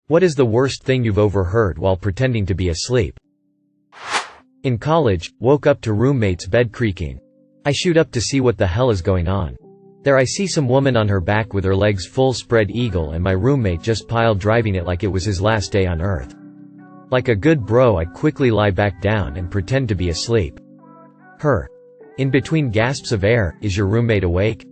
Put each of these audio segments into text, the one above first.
What is the worst thing you've overheard while pretending to be asleep? In college, woke up to roommate's bed creaking. I shoot up to see what the hell is going on. There I see some woman on her back with her legs full spread eagle and my roommate just pile driving it like it was his last day on earth. Like a good bro I quickly lie back down and pretend to be asleep. Her. In between gasps of air, is your roommate awake?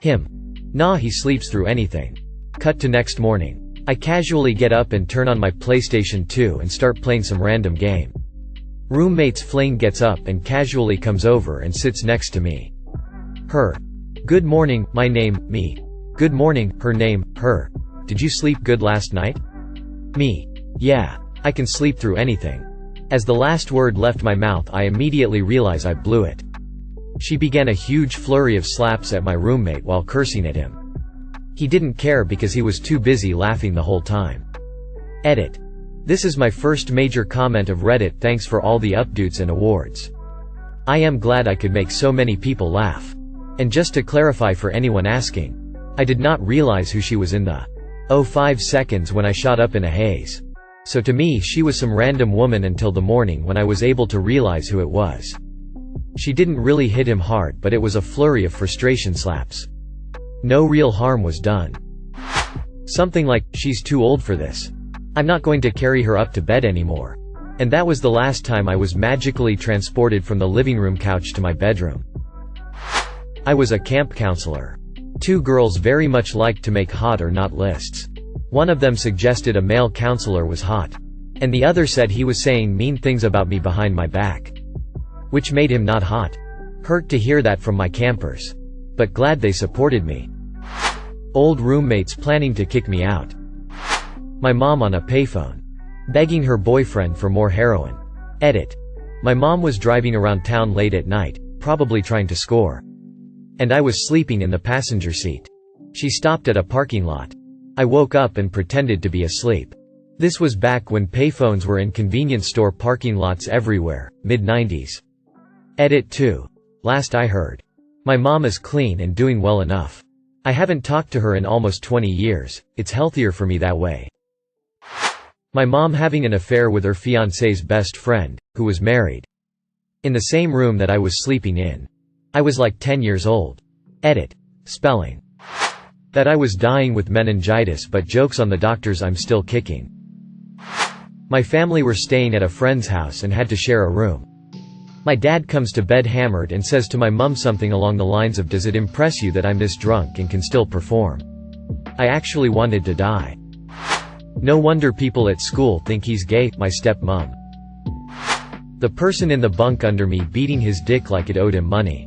Him. Nah, he sleeps through anything. Cut to next morning. I casually get up and turn on my PlayStation 2 and start playing some random game. Roommate's fling gets up and casually comes over and sits next to me. Her. Good morning, my name, me. Good morning, her name, her. Did you sleep good last night? Me. Yeah. I can sleep through anything. As the last word left my mouth I immediately realize I blew it. She began a huge flurry of slaps at my roommate while cursing at him. He didn't care because he was too busy laughing the whole time. Edit. This is my first major comment of Reddit. Thanks for all the updates and awards. I am glad I could make so many people laugh. And just to clarify for anyone asking, I did not realize who she was in the 5 seconds when I shot up in a haze. So to me she was some random woman until the morning when I was able to realize who it was. She didn't really hit him hard, but it was a flurry of frustration slaps. No real harm was done. Something like, she's too old for this. I'm not going to carry her up to bed anymore. And that was the last time I was magically transported from the living room couch to my bedroom. I was a camp counselor. 2 girls very much liked to make hot or not lists. One of them suggested a male counselor was hot. And the other said he was saying mean things about me behind my back. Which made him not hot. Hurt to hear that from my campers. But glad they supported me. Old roommates planning to kick me out. My mom on a payphone. Begging her boyfriend for more heroin. Edit. My mom was driving around town late at night, probably trying to score. And I was sleeping in the passenger seat. She stopped at a parking lot. I woke up and pretended to be asleep. This was back when payphones were in convenience store parking lots everywhere, mid-90s. Edit 2. Last I heard. My mom is clean and doing well enough. I haven't talked to her in almost 20 years, it's healthier for me that way. My mom having an affair with her fiancé's best friend, who was married. In the same room that I was sleeping in. I was like 10 years old. Edit. Spelling. That I was dying with meningitis, but jokes on the doctors, I'm still kicking. My family were staying at a friend's house and had to share a room. My dad comes to bed hammered and says to my mum something along the lines of, does it impress you that I'm this drunk and can still perform? I actually wanted to die. No wonder people at school think he's gay, my stepmom. The person in the bunk under me beating his dick like it owed him money.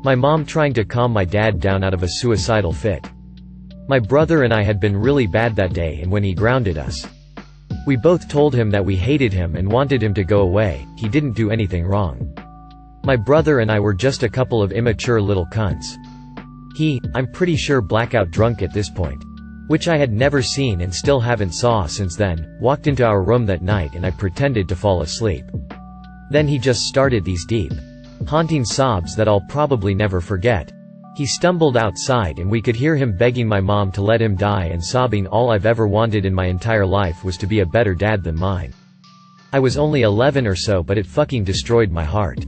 My mom trying to calm my dad down out of a suicidal fit. My brother and I had been really bad that day, and when he grounded us, we both told him that we hated him and wanted him to go away. He didn't do anything wrong. My brother and I were just a couple of immature little cunts. I'm pretty sure blackout drunk at this point, which I had never seen and still haven't saw since then, walked into our room that night and I pretended to fall asleep. Then he just started these deep, haunting sobs that I'll probably never forget. He stumbled outside and we could hear him begging my mom to let him die and sobbing, all I've ever wanted in my entire life was to be a better dad than mine. I was only 11 or so, but it fucking destroyed my heart.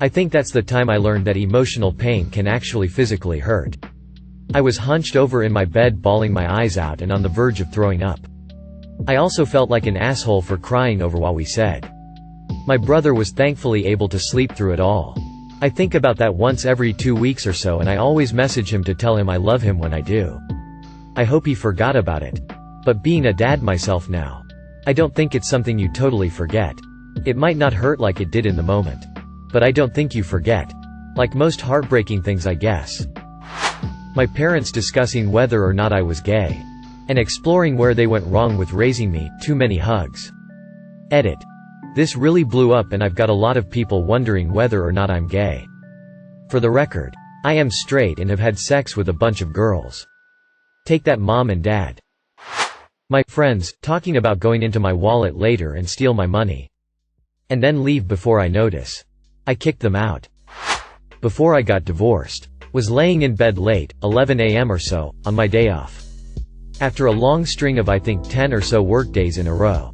I think that's the time I learned that emotional pain can actually physically hurt. I was hunched over in my bed bawling my eyes out and on the verge of throwing up. I also felt like an asshole for crying over what we said. My brother was thankfully able to sleep through it all. I think about that once every 2 weeks or so, and I always message him to tell him I love him when I do. I hope he forgot about it. But being a dad myself now, I don't think it's something you totally forget. It might not hurt like it did in the moment. But I don't think you forget. Like most heartbreaking things, I guess. My parents discussing whether or not I was gay. And exploring where they went wrong with raising me. Too many hugs. Edit. This really blew up and I've got a lot of people wondering whether or not I'm gay. For the record, I am straight and have had sex with a bunch of girls. Take that, mom and dad. My friends, talking about going into my wallet later and steal my money. And then leave before I notice. I kicked them out. Before I got divorced. Was laying in bed late, 11 a.m. or so, on my day off. after a long string of I think 10 or so workdays in a row.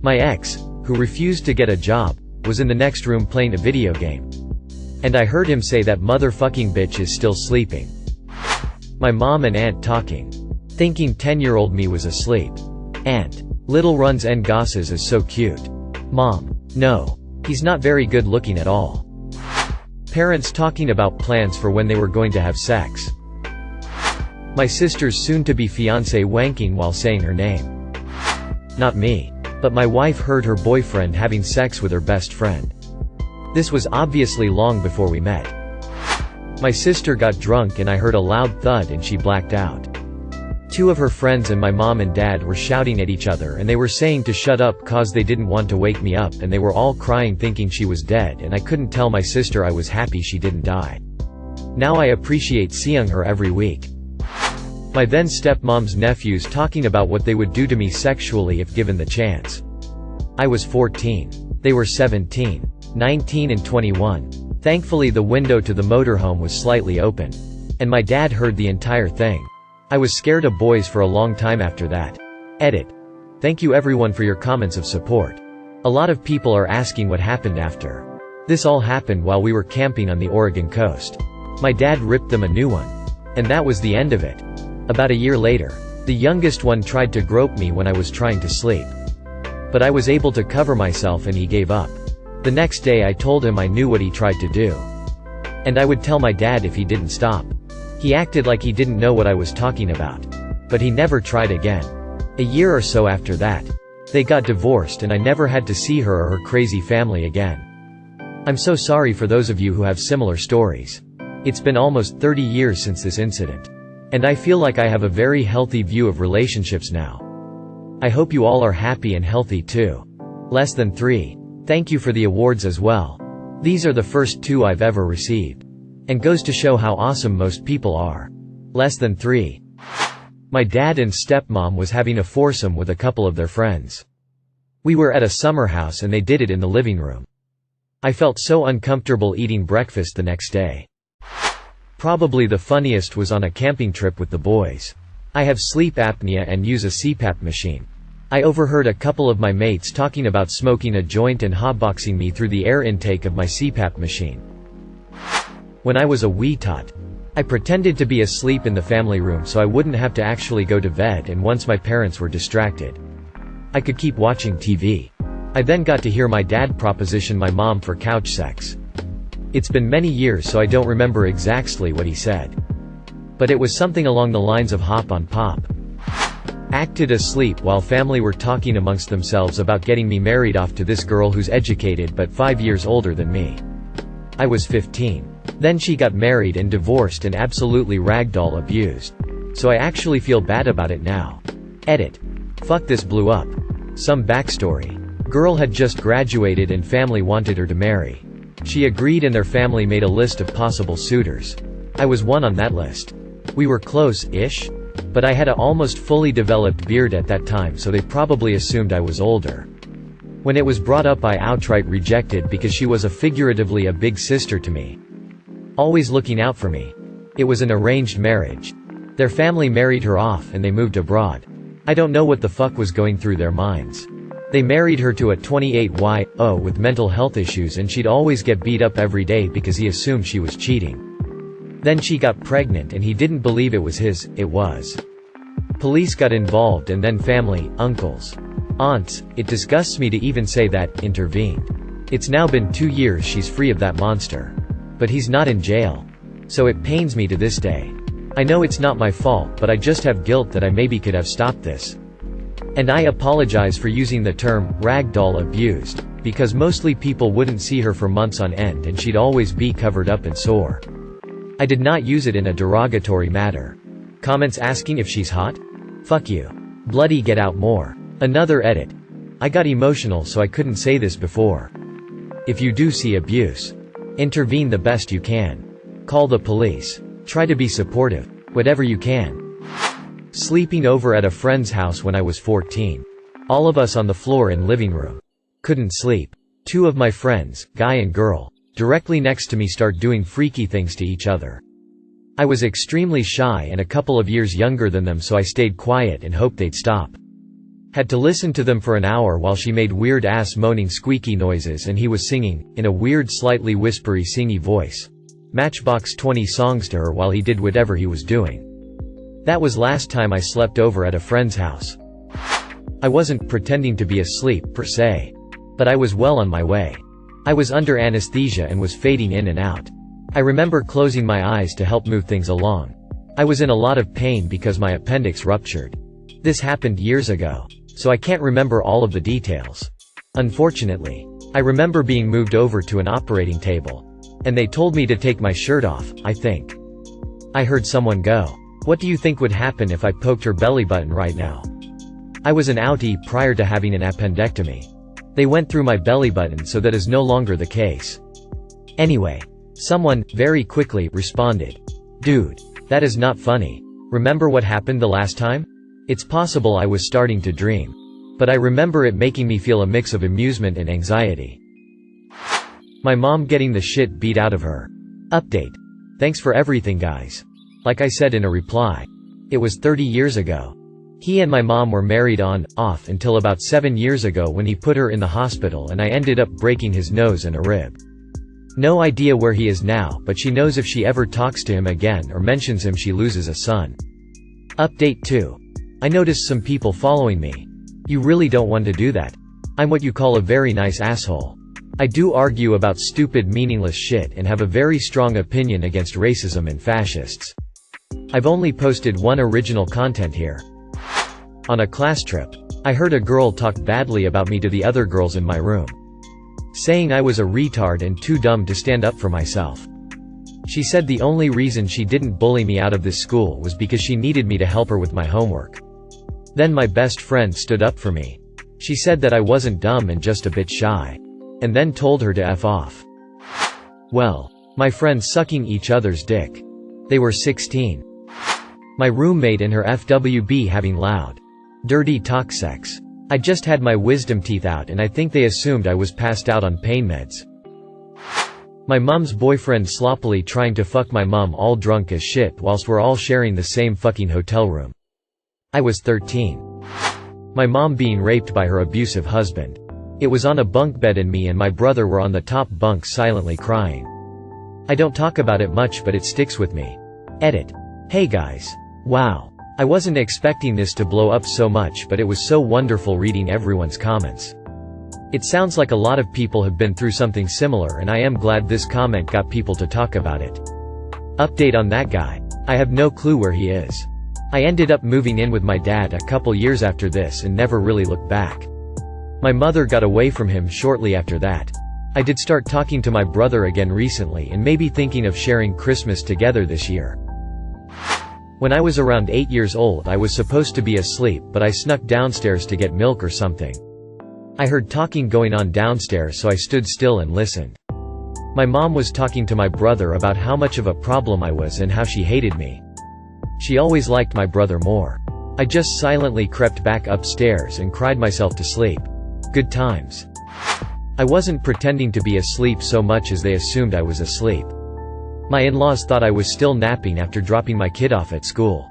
My ex, who refused to get a job, was in the next room playing a video game. And I heard him say that motherfucking bitch is still sleeping. My mom and aunt talking. Thinking 10-year-old me was asleep. Aunt, little runs and gosses is so cute. Mom, no. He's not very good looking at all. Parents talking about plans for when they were going to have sex. My sister's soon-to-be fiancé wanking while saying her name. Not me. But my wife heard her boyfriend having sex with her best friend. This was obviously long before we met. My sister got drunk and I heard a loud thud and she blacked out. 2 of her friends and my mom and dad were shouting at each other and they were saying to shut up cause they didn't want to wake me up and they were all crying thinking she was dead and I couldn't tell my sister I was happy she didn't die. Now I appreciate seeing her every week. My then stepmom's nephews talking about what they would do to me sexually if given the chance. I was 14. They were 17, 19 and 21. Thankfully the window to the motorhome was slightly open. And my dad heard the entire thing. I was scared of boys for a long time after that. Edit. Thank you everyone for your comments of support. A lot of people are asking what happened after. This all happened while we were camping on the Oregon coast. My dad ripped them a new one. And that was the end of it. About a year later, the youngest one tried to grope me when I was trying to sleep. But I was able to cover myself and he gave up. The next day I told him I knew what he tried to do. And I would tell my dad if he didn't stop. He acted like he didn't know what I was talking about. But he never tried again. A year or so after that, they got divorced and I never had to see her or her crazy family again. I'm so sorry for those of you who have similar stories. It's been almost 30 years since this incident. And I feel like I have a very healthy view of relationships now. I hope you all are happy and healthy too. Less than 3. Thank you for the awards as well. These are the first 2 I've ever received. And goes to show how awesome most people are. Less than 3. My dad and stepmom was having a foursome with a couple of their friends. We were at a summer house and they did it in the living room. I felt so uncomfortable eating breakfast the next day. Probably the funniest was on a camping trip with the boys. I have sleep apnea and use a CPAP machine. I overheard a couple of my mates talking about smoking a joint and hotboxing me through the air intake of my CPAP machine. When I was a wee tot, I pretended to be asleep in the family room so I wouldn't have to actually go to bed, and once my parents were distracted, I could keep watching TV. I then got to hear my dad proposition my mom for couch sex. It's been many years so I don't remember exactly what he said. But it was something along the lines of hop on pop. Acted asleep while family were talking amongst themselves about getting me married off to this girl who's educated but 5 years older than me. I was 15. Then she got married and divorced and absolutely ragdoll abused. So I actually feel bad about it now. Edit. Fuck, this blew up. Some backstory. Girl had just graduated and family wanted her to marry. She agreed and their family made a list of possible suitors. I was one on that list. We were close-ish, but I had a almost fully developed beard at that time so they probably assumed I was older. When it was brought up I outright rejected because she was figuratively a big sister to me. Always looking out for me. It was an arranged marriage. Their family married her off and they moved abroad. I don't know what the fuck was going through their minds. They married her to a 28-year-old with mental health issues and she'd always get beat up every day because he assumed she was cheating. Then she got pregnant and he didn't believe it was his, it was. Police got involved and then family, uncles, aunts, it disgusts me to even say that, intervened. It's now been 2 years she's free of that monster. But he's not in jail. So it pains me to this day. I know it's not my fault but I just have guilt that I maybe could have stopped this. And I apologize for using the term, ragdoll abused, because mostly people wouldn't see her for months on end and she'd always be covered up and sore. I did not use it in a derogatory manner. Comments asking if she's hot? Fuck you. Bloody get out more. Another edit. I got emotional so I couldn't say this before. If you do see abuse, intervene the best you can. Call the police. Try to be supportive. Whatever you can. Sleeping over at a friend's house when I was 14. All of us on the floor in living room. Couldn't sleep. 2 of my friends, guy and girl, directly next to me start doing freaky things to each other. I was extremely shy and a couple of years younger than them, so I stayed quiet and hoped they'd stop. Had to listen to them for an hour while she made weird ass moaning squeaky noises and he was singing, in a weird slightly whispery singy voice, Matchbox 20 songs to her while he did whatever he was doing. That was last time I slept over at a friend's house. I wasn't pretending to be asleep, per se. But I was well on my way. I was under anesthesia and was fading in and out. I remember closing my eyes to help move things along. I was in a lot of pain because my appendix ruptured. This happened years ago, so I can't remember all of the details. Unfortunately, I remember being moved over to an operating table. And they told me to take my shirt off, I think. I heard someone go, "What do you think would happen if I poked her belly button right now?" I was an outie prior to having an appendectomy. They went through my belly button, so that is no longer the case. Anyway, someone, very quickly, responded, "Dude, that is not funny. Remember what happened the last time?" It's possible I was starting to dream. But I remember it making me feel a mix of amusement and anxiety. My mom getting the shit beat out of her. Update. Thanks for everything, guys. Like I said in a reply. It was 30 years ago. He and my mom were married on, off until about 7 years ago when he put her in the hospital and I ended up breaking his nose and a rib. No idea where he is now, but she knows if she ever talks to him again or mentions him she loses a son. Update 2. I noticed some people following me. You really don't want to do that. I'm what you call a very nice asshole. I do argue about stupid meaningless shit and have a very strong opinion against racism and fascists. I've only posted one original content here. On a class trip, I heard a girl talk badly about me to the other girls in my room. Saying I was a retard and too dumb to stand up for myself. She said the only reason she didn't bully me out of this school was because she needed me to help her with my homework. Then my best friend stood up for me. She said that I wasn't dumb and just a bit shy. And then told her to F off. Well, my friends sucking each other's dick. They were 16. My roommate and her FWB having loud, dirty talk sex. I just had my wisdom teeth out and I think they assumed I was passed out on pain meds. My mum's boyfriend sloppily trying to fuck my mum all drunk as shit whilst we're all sharing the same fucking hotel room. I was 13. My mom being raped by her abusive husband. It was on a bunk bed and me and my brother were on the top bunk silently crying. I don't talk about it much but it sticks with me. Edit. Hey guys. Wow. I wasn't expecting this to blow up so much but it was so wonderful reading everyone's comments. It sounds like a lot of people have been through something similar and I am glad this comment got people to talk about it. Update on that guy. I have no clue where he is. I ended up moving in with my dad a couple years after this and never really looked back. My mother got away from him shortly after that. I did start talking to my brother again recently and maybe thinking of sharing Christmas together this year. When I was around 8 years old I was supposed to be asleep but I snuck downstairs to get milk or something. I heard talking going on downstairs so I stood still and listened. My mom was talking to my brother about how much of a problem I was and how she hated me. She always liked my brother more. I just silently crept back upstairs and cried myself to sleep. Good times. I wasn't pretending to be asleep so much as they assumed I was asleep. My in-laws thought I was still napping after dropping my kid off at school.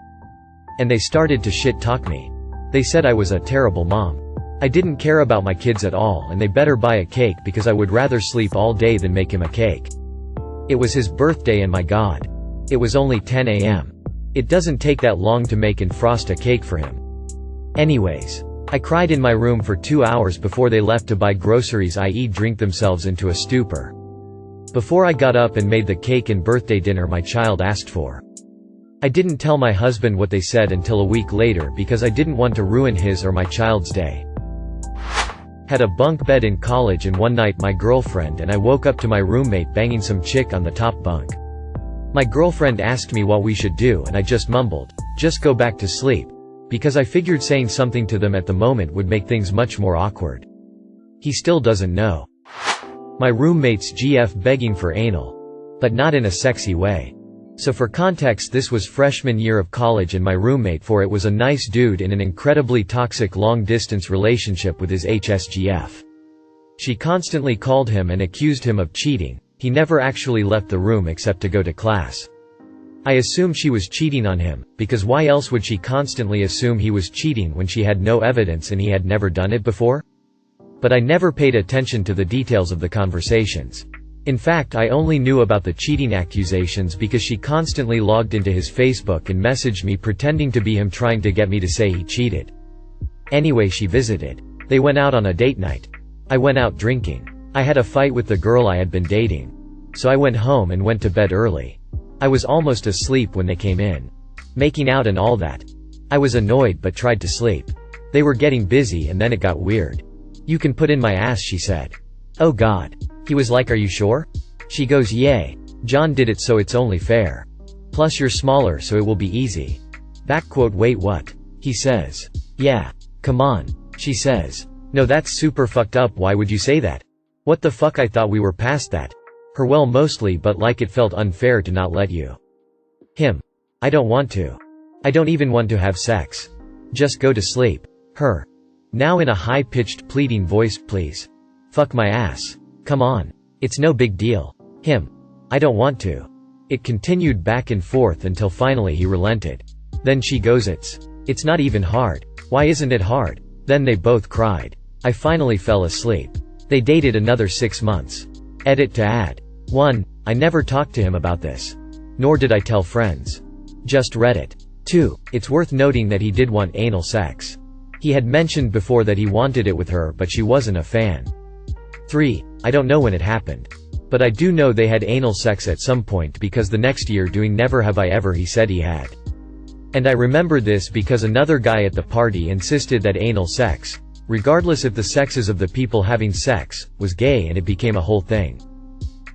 And they started to shit-talk me. They said I was a terrible mom. I didn't care about my kids at all and they better buy a cake because I would rather sleep all day than make him a cake. It was his birthday and my god. It was only 10 a.m. It doesn't take that long to make and frost a cake for him. Anyways. I cried in my room for 2 hours before they left to buy groceries, i.e. drink themselves into a stupor. Before I got up and made the cake and birthday dinner my child asked for. I didn't tell my husband what they said until a week later because I didn't want to ruin his or my child's day. Had a bunk bed in college and one night my girlfriend and I woke up to my roommate banging some chick on the top bunk. My girlfriend asked me what we should do and I just mumbled, "Just go back to sleep." Because I figured saying something to them at the moment would make things much more awkward. He still doesn't know. My roommate's GF begging for anal. But not in a sexy way. So for context this was freshman year of college and my roommate for it was a nice dude in an incredibly toxic long-distance relationship with his HSGF. She constantly called him and accused him of cheating. He never actually left the room except to go to class. I assumed she was cheating on him, because why else would she constantly assume he was cheating when she had no evidence and he had never done it before? But I never paid attention to the details of the conversations. In fact, I only knew about the cheating accusations because she constantly logged into his Facebook and messaged me pretending to be him, trying to get me to say he cheated. Anyway, she visited. They went out on a date night. I went out drinking. I had a fight with the girl I had been dating. So I went home and went to bed early. I was almost asleep when they came in. Making out and all that. I was annoyed but tried to sleep. They were getting busy and then it got weird. "You can put in my ass," she said. "Oh God." He was like, "Are you sure?" She goes, "Yay. John did it, so it's only fair. Plus you're smaller, so it will be easy." Wait, what? He says. "Yeah. Come on." She says. "No, that's super fucked up. Why would you say that?" What the fuck, I thought we were past that. Her, well, mostly, but like it felt unfair to not let you. Him. I don't want to. I don't even want to have sex. Just go to sleep. Her. Now in a high-pitched pleading voice, "Please. Fuck my ass. Come on. It's no big deal." Him. I don't want to. It continued back and forth until finally he relented. Then she goes, It's not even hard. Why isn't it hard?" Then they both cried. I finally fell asleep. They dated another 6 months. Edit to add. 1. I never talked to him about this. Nor did I tell friends. Just read it. 2. It's worth noting that he did want anal sex. He had mentioned before that he wanted it with her, but she wasn't a fan. 3. I don't know when it happened. But I do know they had anal sex at some point, because the next year doing Never Have I Ever he said he had. And I remember this because another guy at the party insisted that anal sex, regardless if the sexes of the people having sex, was gay, and it became a whole thing.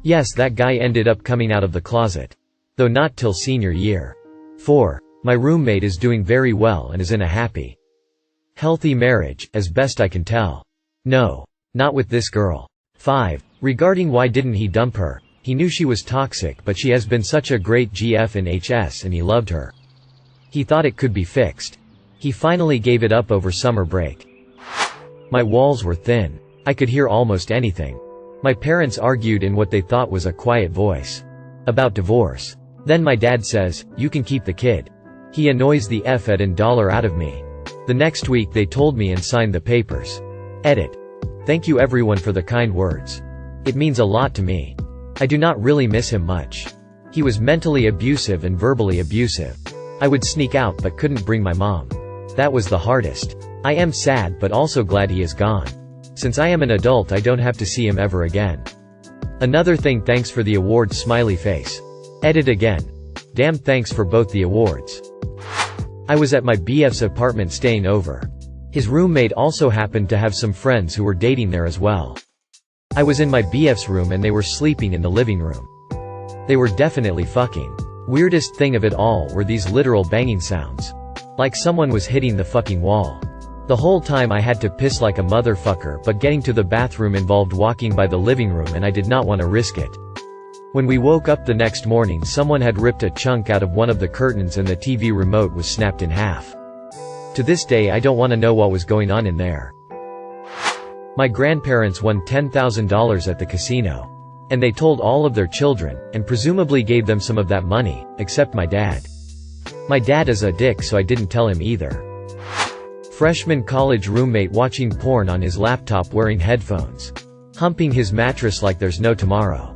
Yes, that guy ended up coming out of the closet. Though not till senior year. 4. My roommate is doing very well and is in a happy, healthy marriage, as best I can tell. No. Not with this girl. 5. Regarding why didn't he dump her, he knew she was toxic, but she has been such a great GF in HS and he loved her. He thought it could be fixed. He finally gave it up over summer break. My walls were thin. I could hear almost anything. My parents argued in what they thought was a quiet voice. About divorce. Then my dad says, "You can keep the kid. He annoys the F ed and dollar out of me." The next week they told me and signed the papers. Edit. Thank you everyone for the kind words. It means a lot to me. I do not really miss him much. He was mentally abusive and verbally abusive. I would sneak out but couldn't bring my mom. That was the hardest. I am sad but also glad he is gone. Since I am an adult, I don't have to see him ever again. Another thing, thanks for the award, smiley face. Edit again. Damn, thanks for both the awards. I was at my BF's apartment staying over. His roommate also happened to have some friends who were dating there as well. I was in my BF's room and they were sleeping in the living room. They were definitely fucking. Weirdest thing of it all were these literal banging sounds. Like someone was hitting the fucking wall. The whole time I had to piss like a motherfucker, but getting to the bathroom involved walking by the living room and I did not want to risk it. When we woke up the next morning, someone had ripped a chunk out of one of the curtains and the TV remote was snapped in half. To this day I don't want to know what was going on in there. My grandparents won $10,000 at the casino. And they told all of their children, and presumably gave them some of that money, except my dad. My dad is a dick, so I didn't tell him either. Freshman college roommate watching porn on his laptop wearing headphones. Humping his mattress like there's no tomorrow.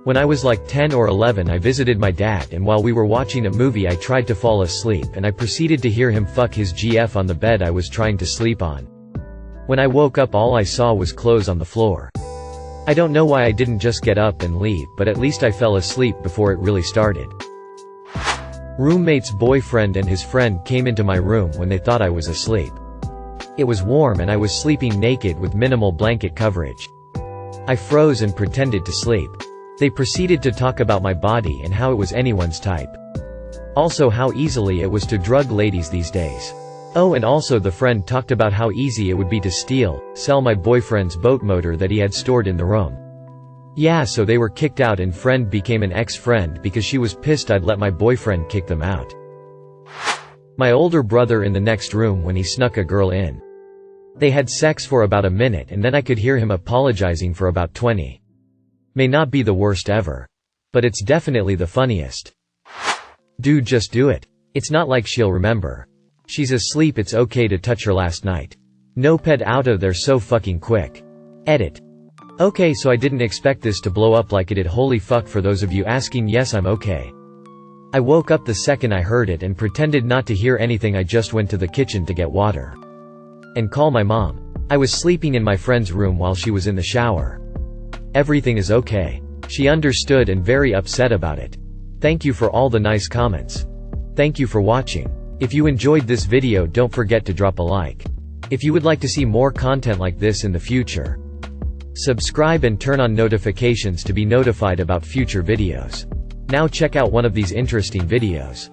When I was like 10 or 11 I visited my dad, and while we were watching a movie I tried to fall asleep and I proceeded to hear him fuck his GF on the bed I was trying to sleep on. When I woke up all I saw was clothes on the floor. I don't know why I didn't just get up and leave, but at least I fell asleep before it really started. Roommate's boyfriend and his friend came into my room when they thought I was asleep. It was warm and I was sleeping naked with minimal blanket coverage. I froze and pretended to sleep. They proceeded to talk about my body and how it was anyone's type. Also how easily it was to drug ladies these days. Oh, and also the friend talked about how easy it would be to sell my boyfriend's boat motor that he had stored in the room. Yeah, so they were kicked out and friend became an ex-friend because she was pissed I'd let my boyfriend kick them out. My older brother in the next room when he snuck a girl in. They had sex for about a minute and then I could hear him apologizing for about 20. May not be the worst ever. But it's definitely the funniest. Dude, just do it. It's not like she'll remember. She's asleep, it's okay to touch her last night. No pet out of there so fucking quick. Edit. Okay, so I didn't expect this to blow up like it did. Holy fuck. For those of you asking, yes, I'm okay. I woke up the second I heard it and pretended not to hear anything. I just went to the kitchen to get water and call my mom. I was sleeping in my friend's room while she was in the shower. Everything is okay. She understood and very upset about it. Thank you for all the nice comments. Thank you for watching. If you enjoyed this video, don't forget to drop a like. If you would like to see more content like this in the future, subscribe and turn on notifications to be notified about future videos. Now check out one of these interesting videos.